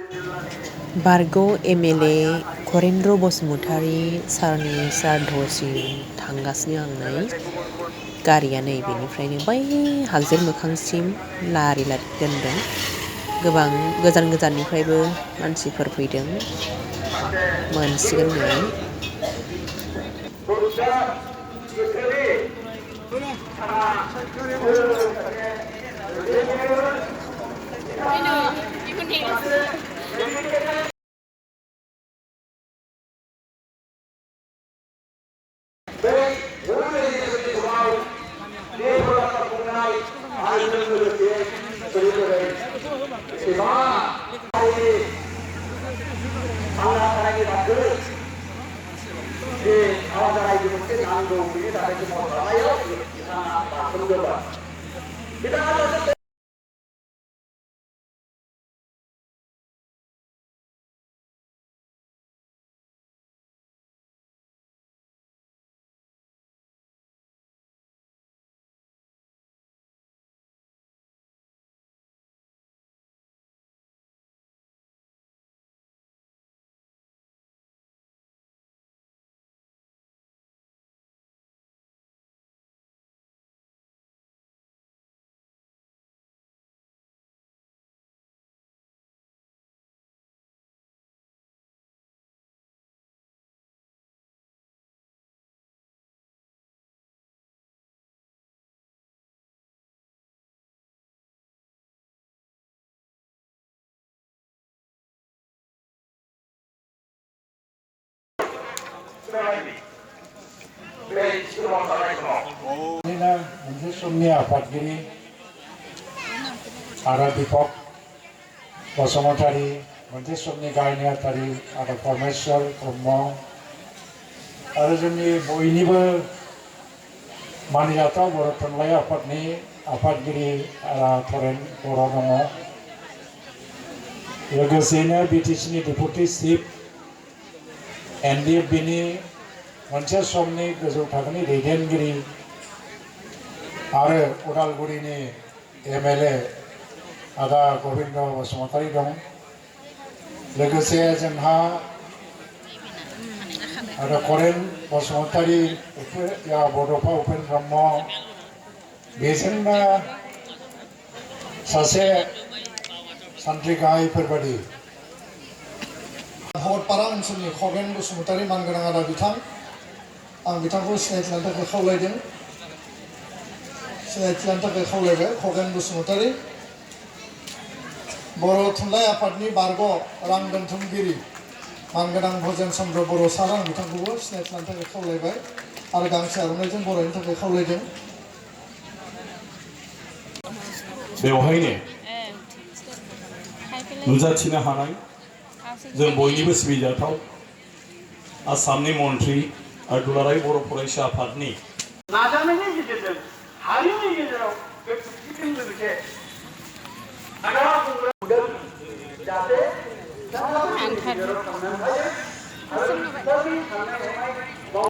बारगौ MLA Karendra Basumatary सारनि सारधसिम थांगासिनो आं नै गारिया नै बेनिफ्रायनो बै हागजेर मोखांसिम लारि लारि दोनदों। गोबां गोजान गोजाननिफ्रायबो मानसिफोर फैदों मोनसिगोन नै। मोनसे समनि आफादगिरि आदा दीपक बसुमतारी, मोनसे समनि गाहाय नेहाथारि आदा परमेश्वर ब्रह्म आरो जोंनि बयनिबो मानिजाथाव बर' थुनलाइ आफादनि आफादगिरि आदा थरेन बर' दङ। लोगोसेनो BTCनि डेपुटि चिफ NDFBनि मोनसे समनि गोजौ थाखोनि दैदेनगिरि आरो उदालगुरिनि MLA आदा गोविन्द बसुमतारी दं। लोगोसे जोंहा आदा करेन बसुमतारी बड'फा उपेन्द्र ब्रह्म बेजोंनो सासे सान्थ्रि गाहायफोरबादि भगतपारा ओनसोलनि खगेन बसुमतारी मानगोनां आदा बिथां आं बिथांखौ सिनायथि लानो थाखाय खावलायदों। सिनायथि लानो थाखाय खावलायबाय। खगेन बसुमतारी बर' थुनलाइ आफादनि बारग' रां दोनथुमगिरि मानगोनां भजेन चन्द्र बर' सार आं बिथांखौबो सिनायथि लानो थाखाय खावलायबाय आरो गांसे आर'नाइजों बरायनो थाखाय खावलायदों। बेवहायनो नुजाथिनो हानाय जों बयनिबो सिबिजाथाव आसामनि मन्त्रि आरो दुलाराय बर' फरायसा आफादनि नाजानायनि गेजेरजों हारिनि गेजेराव बे खौसेथिजों लोगोसे हाग्रा बंग्रा नुदों जाहाथे बिथांमोननि गेजेराव थांनो हायो आरो बिथांनि साननाय हनाय